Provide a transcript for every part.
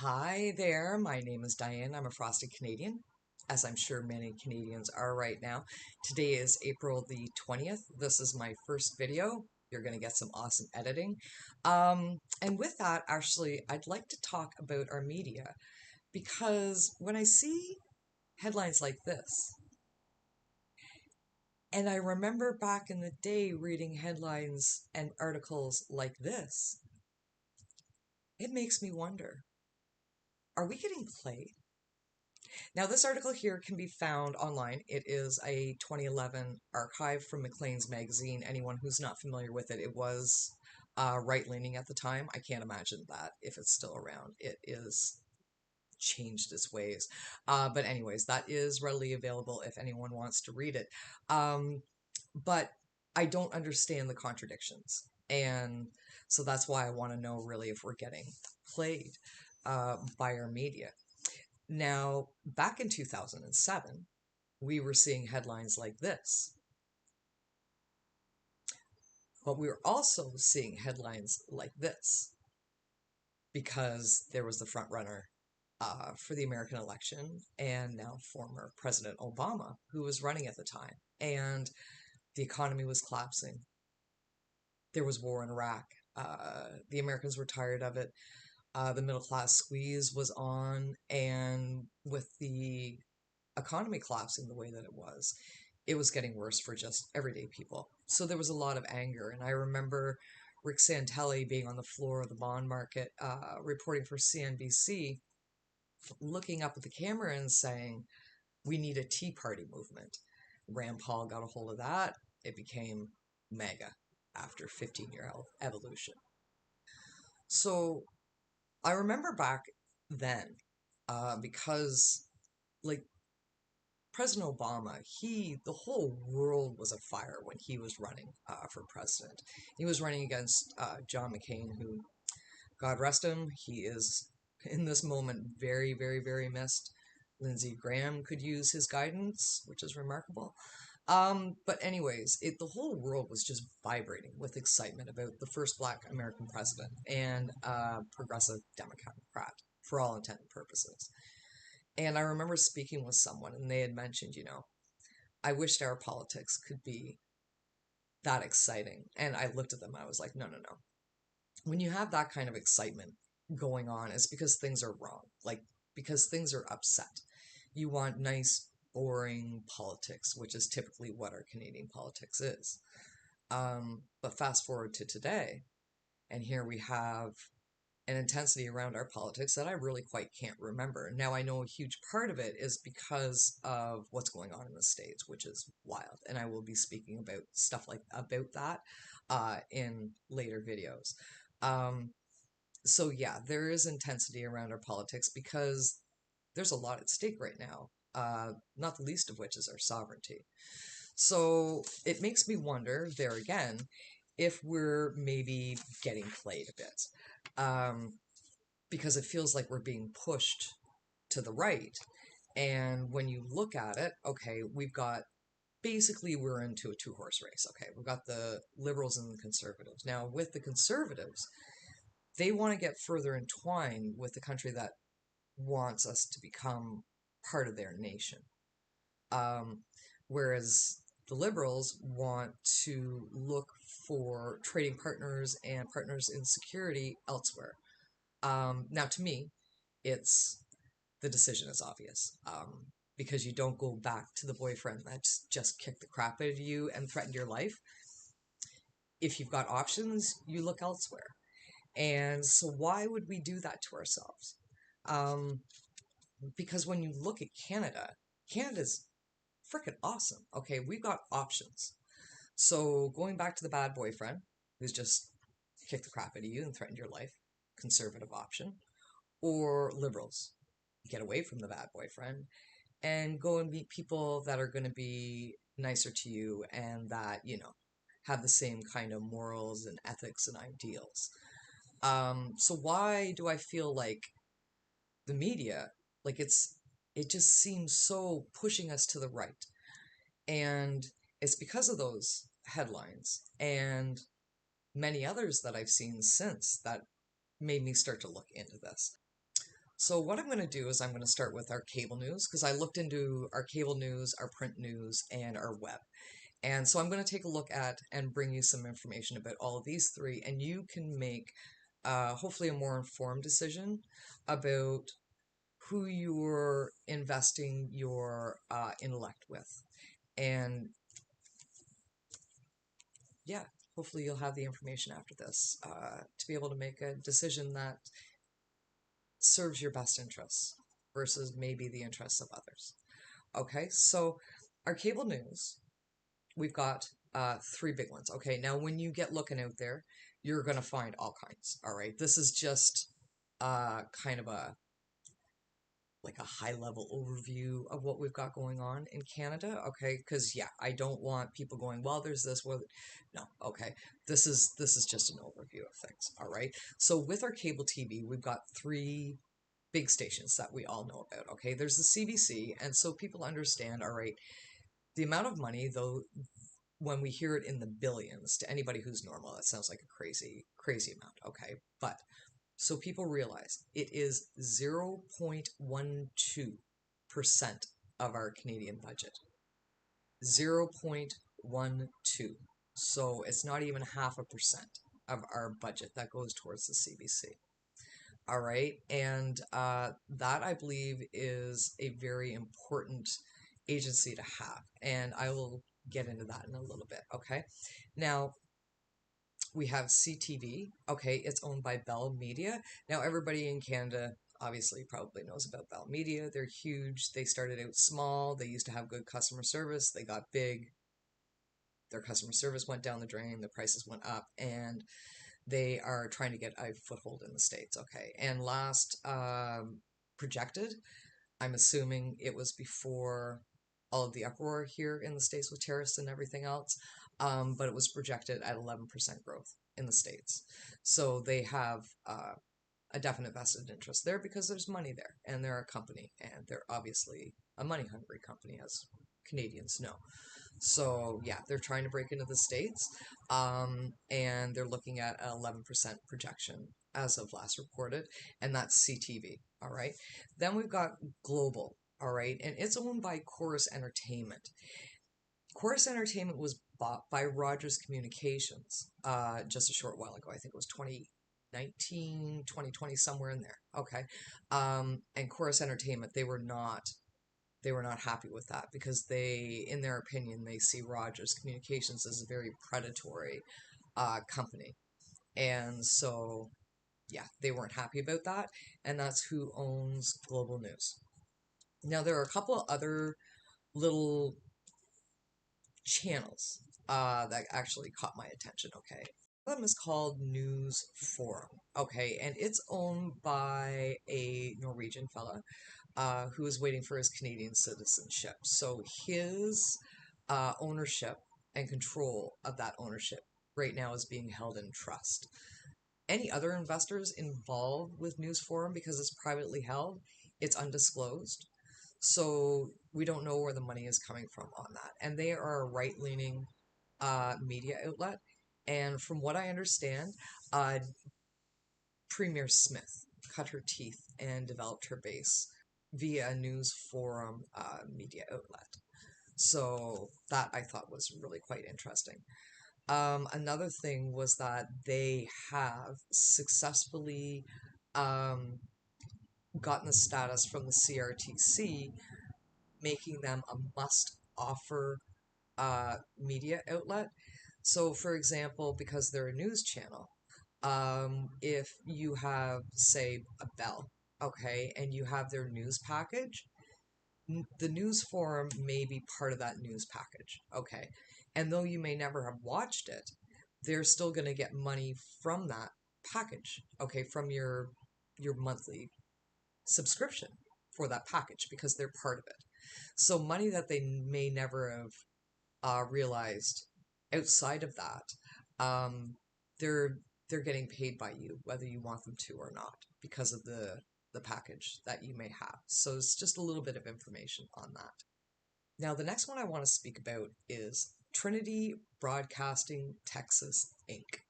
Hi there, my name is Diane. I'm a frosted Canadian, as I'm sure many Canadians are right now. Today is April the 20th. This is my first video. You're going to get some awesome editing. And with that, actually, I'd like to talk about our media because when I see headlines like this, and I remember back in the day reading headlines and articles like this, it makes me wonder, are we getting played? Now, this article here can be found online. It is a 2011 archive from Maclean's magazine. Anyone who's not familiar with it, it was right-leaning at the time. I can't imagine that if it's still around. It is changed its ways. But anyways, that is readily available if anyone wants to read it. But I don't understand the contradictions. And so that's why I want to know really if we're getting played by our media. Now, back in 2007, we were seeing headlines like this, but we were also seeing headlines like this because there was the front runner for the American election and now former President Obama who was running at the time. And the economy was collapsing. There was war in Iraq. The Americans were tired of it. The middle class squeeze was on, and with the economy collapsing the way that it was getting worse for just everyday people. So there was a lot of anger. And I remember Rick Santelli being on the floor of the bond market, reporting for CNBC, looking up at the camera and saying, we need a Tea Party movement. Rand Paul got a hold of that. It became MAGA after 15-year evolution. So I remember back then, because like President Obama, the whole world was afire when he was running for president. He was running against John McCain, who, God rest him, he is in this moment very, very, very missed. Lindsey Graham could use his guidance, which is remarkable. But anyways, the whole world was just vibrating with excitement about the first Black American president and progressive Democrat for all intent and purposes. And I remember speaking with someone, and they had mentioned, I wished our politics could be that exciting. And I looked at them, I was like, no, no, no. When you have that kind of excitement going on, it's because things are wrong, like because things are upset. You want nice, boring politics, which is typically what our Canadian politics is. But fast forward to today, and here we have an intensity around our politics that I really quite can't remember. Now, I know a huge part of it is because of what's going on in the States, which is wild. And I will be speaking about stuff about that in later videos. So yeah, there is intensity around our politics because there's a lot at stake right now, not the least of which is our sovereignty. So it makes me wonder, there again, if we're maybe getting played a bit. Because it feels like we're being pushed to the right. And when you look at it, okay, basically we're into a two-horse race. Okay, we've got the liberals and the conservatives. Now, with the conservatives, they want to get further entwined with the country that wants us to become part of their nation. Whereas the liberals want to look for trading partners and partners in security elsewhere. Now, to me, it's the decision is obvious because you don't go back to the boyfriend that's just kicked the crap out of you and threatened your life. If you've got options, you look elsewhere. And so why would we do that to ourselves? Because when you look at Canada's freaking awesome. Okay, we've got options. So going back to the bad boyfriend who's just kicked the crap out of you and threatened your life, conservative option, or liberals, get away from the bad boyfriend and go and meet people that are going to be nicer to you and that, have the same kind of morals and ethics and ideals. So why do I feel like the media, like it just seems so pushing us to the right? And it's because of those headlines and many others that I've seen since that made me start to look into this. So what I'm going to do is I'm going to start with our cable news because I looked into our cable news, our print news, and our web. And so I'm going to take a look at and bring you some information about all of these three, and you can make hopefully a more informed decision about who you're investing your intellect with. And yeah, hopefully you'll have the information after this to be able to make a decision that serves your best interests versus maybe the interests of others. Okay, so our cable news, we've got three big ones. Okay, now when you get looking out there, you're going to find all kinds. All right, this is just kind of a like a high level overview of what we've got going on in Canada. Okay, because yeah, I don't want people going, well, there's this. Well, no. Okay, this is just an overview of things. All right. So with our cable TV, we've got three big stations that we all know about. Okay, there's the CBC, and so people understand. All right, the amount of money though when we hear it in the billions, to anybody who's normal, that sounds like a crazy amount, okay? But so people realize it is 0.12% of our Canadian budget. 0.12. So it's not even 0.5% of our budget that goes towards the CBC. All right. And that I believe is a very important agency to have. And I will get into that in a little bit. Okay. Now, we have CTV. Okay. It's owned by Bell Media. Now, everybody in Canada obviously probably knows about Bell Media. They're huge. They started out small. They used to have good customer service. They got big. Their customer service went down the drain. The prices went up. And they are trying to get a foothold in the States. Okay. And last projected, I'm assuming it was before all of the uproar here in the States with tariffs and everything else, but it was projected at 11% growth in the States. So they have a definite vested interest there because there's money there and they're a company and they're obviously a money hungry company, as Canadians know. So yeah, they're trying to break into the States, and they're looking at an 11% projection as of last reported, and that's CTV. All right. Then we've got Global. All right, and it's owned by Chorus Entertainment. Chorus Entertainment was bought by Rogers Communications just a short while ago. I think it was 2019, 2020, somewhere in there. Okay. And Chorus Entertainment, they were not happy with that because they, in their opinion, they see Rogers Communications as a very predatory company. And so, yeah, they weren't happy about that. And that's who owns Global News. Now, there are a couple of other little channels that actually caught my attention, okay? One of them is called News Forum, okay? And it's owned by a Norwegian fella who is waiting for his Canadian citizenship. So his ownership and control of that ownership right now is being held in trust. Any other investors involved with News Forum, because it's privately held, it's undisclosed. So we don't know where the money is coming from on that. And they are a right-leaning media outlet. And from what I understand, Premier Smith cut her teeth and developed her base via a News Forum media outlet. So that I thought was really quite interesting. Another thing was that they have successfully gotten the status from the CRTC, making them a must-offer media outlet. So, for example, because they're a news channel, if you have, say, a Bell, okay, and you have their news package, the news forum may be part of that news package, okay? And though you may never have watched it, they're still going to get money from that package, okay, from your monthly subscription for that package because they're part of it. So money that they may never have realized outside of that, they're they're getting paid by you whether you want them to or not because of the package that you may have. So it's just a little bit of information on that. Now, the next one I want to speak about is Trinity Broadcasting Texas Inc.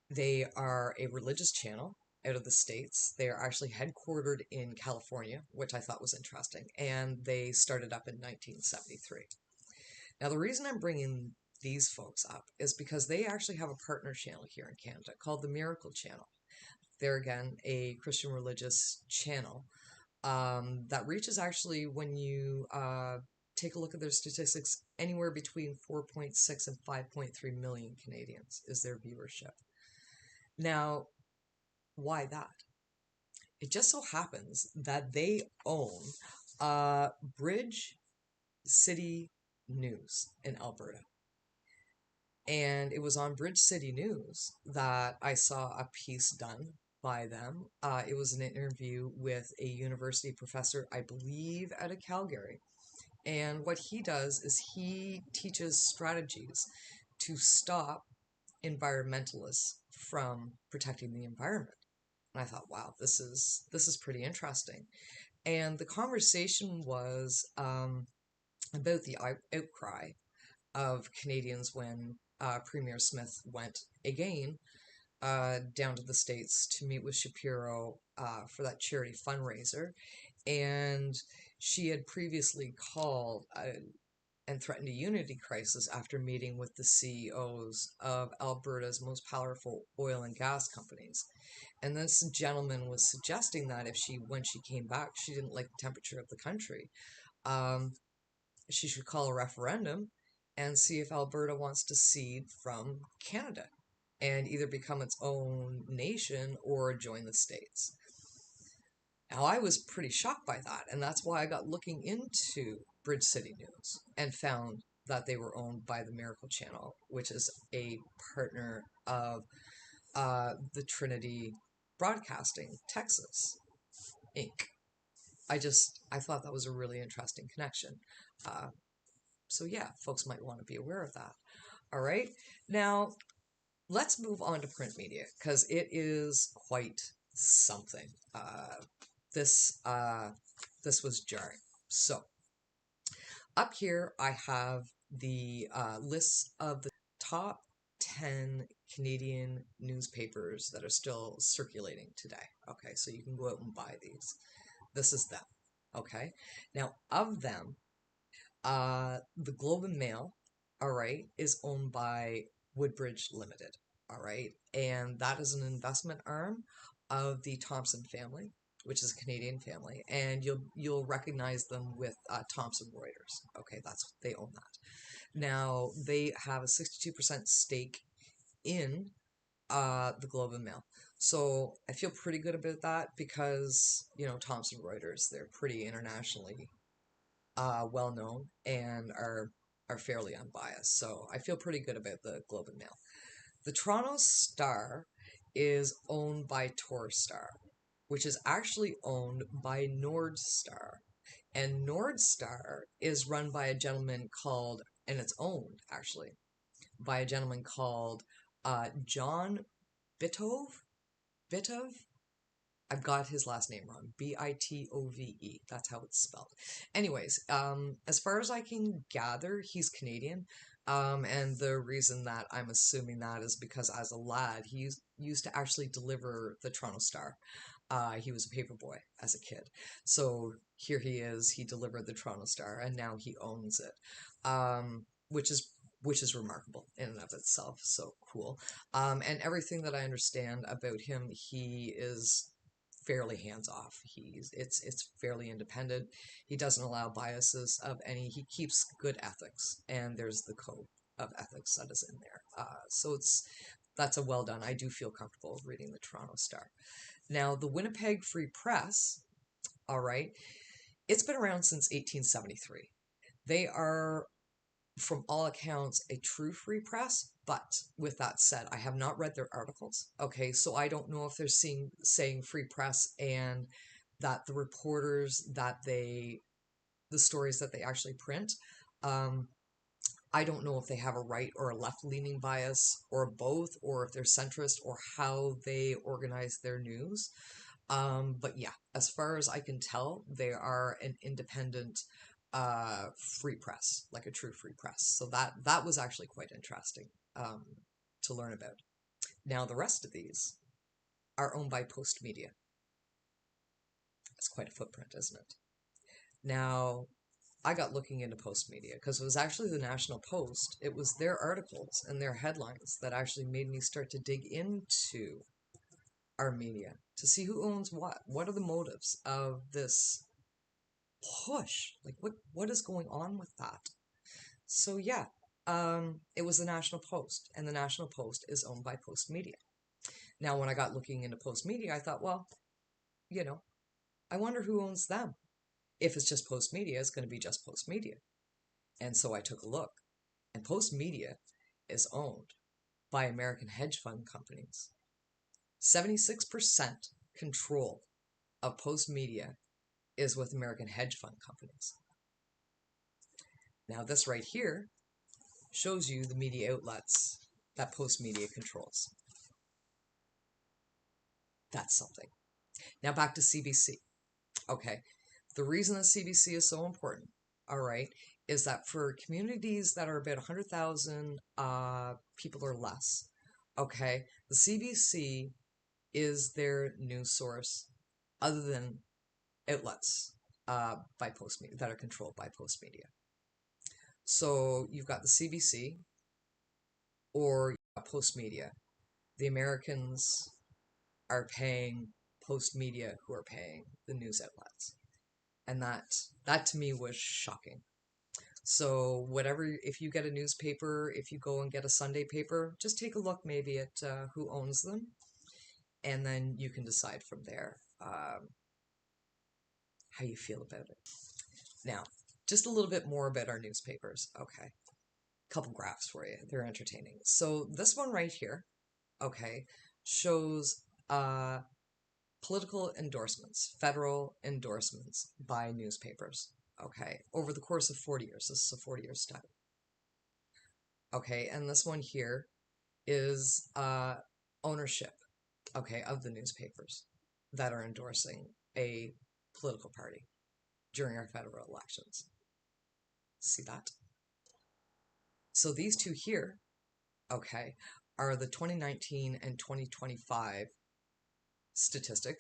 They are a religious channel. out of the States. They are actually headquartered in California, which I thought was interesting, and they started up in 1973. Now, the reason I'm bringing these folks up is because they actually have a partner channel here in Canada called the Miracle Channel. They're again a Christian religious channel that reaches actually, when you take a look at their statistics, anywhere between 4.6 and 5.3 million Canadians is their viewership. Now, why that? It just so happens that they own Bridge City News in Alberta. And it was on Bridge City News that I saw a piece done by them. It was an interview with a university professor, I believe, out of Calgary. And what he does is he teaches strategies to stop environmentalists from protecting the environment. And I thought, wow, this is pretty interesting. And the conversation was about the outcry of Canadians when Premier Smith went again down to the States to meet with Shapiro for that charity fundraiser. And she had previously called and threatened a unity crisis after meeting with the CEOs of Alberta's most powerful oil and gas companies. And this gentleman was suggesting that when she came back, she didn't like the temperature of the country. Um, she should call a referendum and see if Alberta wants to cede from Canada and either become its own nation or join the States. Now, I was pretty shocked by that, and that's why I got looking into Bridge City News and found that they were owned by the Miracle Channel, which is a partner of the Trinity Broadcasting Texas, Inc. I thought that was a really interesting connection. Uh, so yeah, folks might want to be aware of that. All right. Now, let's move on to print media because it is quite something. This this was jarring. So up here I have the list of the top 10 Canadian newspapers that are still circulating today. Okay, so you can go out and buy these. This is them. Okay, now of them, the Globe and Mail, all right, is owned by Woodbridge Limited, all right, and that is an investment arm of the Thompson family, which is a Canadian family, and you'll recognize them with Thomson Reuters. Okay, they own that. Now they have a 62% stake in the Globe and Mail. So I feel pretty good about that because, Thomson Reuters, they're pretty internationally well known and are fairly unbiased. So I feel pretty good about the Globe and Mail. The Toronto Star is owned by Torstar, which is actually owned by Nordstar. And Nordstar is run by a gentleman called, and it's owned actually by a gentleman called John Bitove. Bitov? I've got his last name wrong. Bitove. That's how it's spelled. Anyways, as far as I can gather, he's Canadian. And the reason that I'm assuming that is because as a lad, he used to actually deliver the Toronto Star. He was a paper boy as a kid. So here he is, he delivered the Toronto Star, and now he owns it. Which is remarkable in and of itself. So cool. And everything that I understand about him, he is fairly hands off. It's fairly independent. He doesn't allow biases of any. He keeps good ethics, and there's the code of ethics that is in there. So that's a well done. I do feel comfortable reading the Toronto Star. Now the Winnipeg Free Press, all right, it's been around since 1873. They are, from all accounts, a true free press. But with that said, I have not read their articles. Okay, so I don't know if they're saying free press and that the reporters the stories that they actually print, I don't know if they have a right or a left leaning bias or both, or if they're centrist or how they organize their news. But yeah, as far as I can tell, they are an independent free press, like a true free press. So that was actually quite interesting to learn about. Now the rest of these, are owned by Post Media. That's quite a footprint, isn't it? Now, I got looking into Post Media because it was actually the National Post. It was their articles and their headlines that actually made me start to dig into our media to see who owns what. What are the motives of this push? Like, what is going on with that? So yeah, it was the National Post, and the National Post is owned by Post Media. Now, when I got looking into Post Media, I thought, well, you know, I wonder who owns them. If it's just Post Media, it's going to be just Post Media. And so I took a look, and Post Media is owned by American hedge fund companies. 76% control of Post Media is with American hedge fund companies. Now, this right here shows you the media outlets that Post Media controls. That's something. Now, back to CBC. Okay, the reason that CBC is so important, all right, is that for communities that are about 100,000 people or less, okay, the CBC is their news source other than outlets by Post Media that are controlled by Post Media. So you've got the CBC or Post Media. The Americans are paying Post Media, who are paying the news outlets, and that to me was shocking. So whatever, if you get a newspaper, if you go and get a Sunday paper, just take a look maybe at who owns them, and then you can decide from there how you feel about it. Now, just a little bit more about our newspapers. Okay, couple graphs for you. They're entertaining. So this one right here, okay, shows political endorsements, federal endorsements by newspapers. Okay, over the course of 40 years. This is a 40-year study. Okay, and this one here is ownership, okay, of the newspapers that are endorsing a political party during our federal elections. See that? So these two here, okay, are the 2019 and 2025 statistic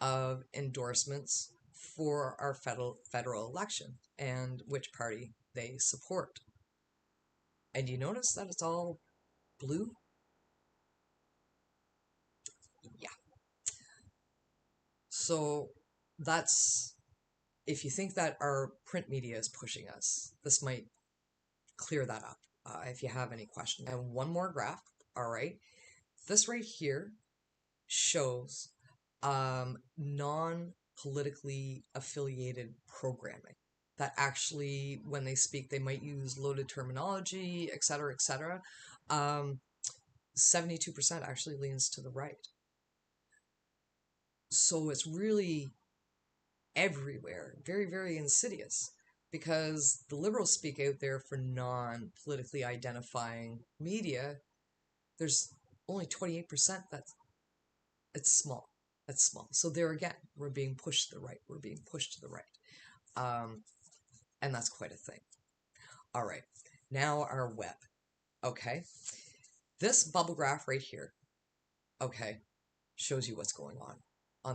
of endorsements for our federal election and which party they support. And you notice that it's all blue? Yeah. So that's, if you think that our print media is pushing us, this might clear that up if you have any questions. And one more graph, all right? This right here shows non-politically affiliated programming that actually, when they speak, they might use loaded terminology, etc., etc. 72% actually leans to the right. So it's really everywhere, very, very insidious, because the liberals speak out there for non-politically identifying media. There's only 28% that's it's small. That's small. So there again, we're being pushed to the right. We're being pushed to the right. And that's quite a thing. All right. Now our web. Okay. This bubble graph right here, okay, shows you what's going on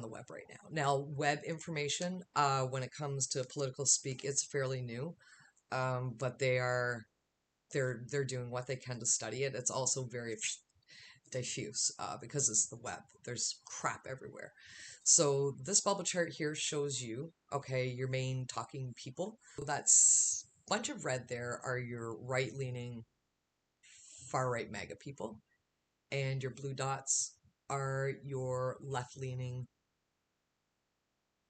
the web right now. Now, web information, when it comes to political speak, it's fairly new, but they're doing what they can to study it. It's also very diffuse because it's the web. There's crap everywhere. So this bubble chart here shows you, okay, your main talking people. That's bunch of red there are your right-leaning, far-right MAGA people, and your blue dots are your left-leaning,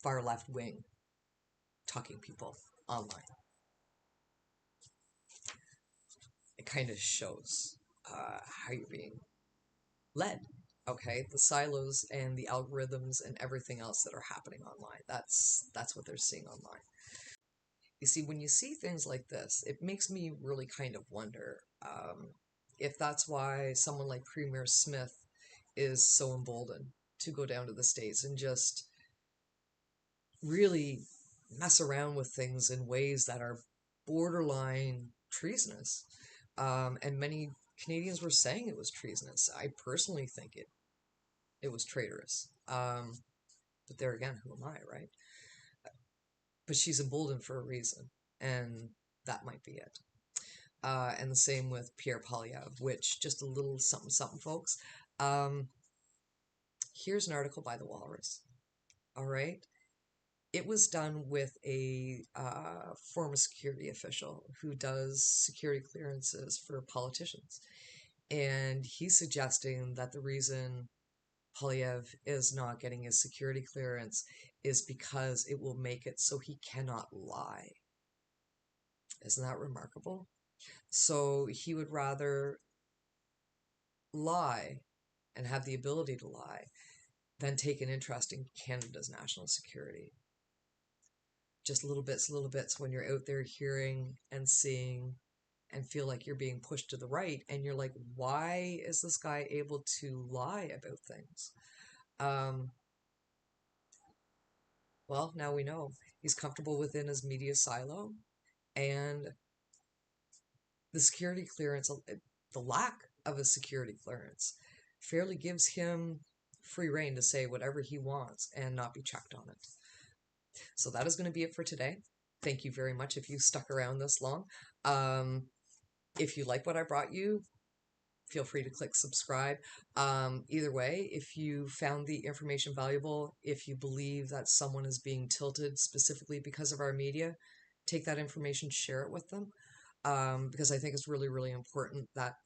far-left wing talking people online. It kind of shows how you're being led. Okay, the silos and the algorithms and everything else that are happening online. That's what they're seeing online. You see, when you see things like this, it makes me really kind of wonder if that's why someone like Premier Smith is so emboldened to go down to the States and just really mess around with things in ways that are borderline treasonous. And many Canadians were saying it was treasonous. I personally think it It was traitorous. But there again, who am I, right? But she's emboldened for a reason, and that might be it. And the same with Pierre Polyev, which, just a little something something, folks. Um, Here's an article by the Walrus. All right. It was done with a former security official who does security clearances for politicians. And he's suggesting that the reason Polyev is not getting his security clearance is because it will make it so he cannot lie. Isn't that remarkable? So he would rather lie and have the ability to lie than take an interest in Canada's national security. Just little bits when you're out there hearing and seeing and feel like you're being pushed to the right, and you're like, why is this guy able to lie about things? Um, well, now we know he's comfortable within his media silo, and the security clearance, the lack of a security clearance, fairly gives him free reign to say whatever he wants and not be checked on it. So that is going to be it for today. Thank you very much if you stuck around this long. If you like what I brought you, feel free to click subscribe. Either way, if you found the information valuable, if you believe that someone is being tilted specifically because of our media, take that information, share it with them. Because I think it's really, really important that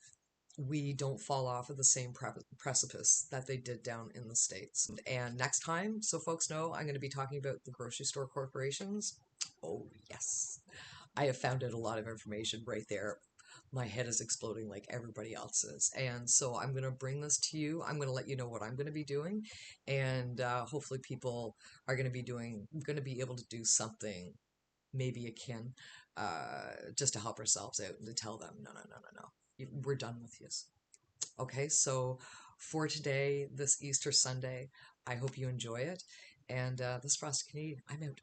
we don't fall off of the same precipice that they did down in the States. And next time, so folks know, I'm going to be talking about the grocery store corporations. Oh, yes. I have found out a lot of information right there. My head is exploding like everybody else's. And so I'm going to bring this to you. I'm going to let you know what I'm going to be doing. And hopefully people are going to be able to do something maybe akin, just to help ourselves out and to tell them, no, no, no, no, no. We're done with you. Okay, so for today, this Easter Sunday, I hope you enjoy it. And this Frosted Canadian, I'm out.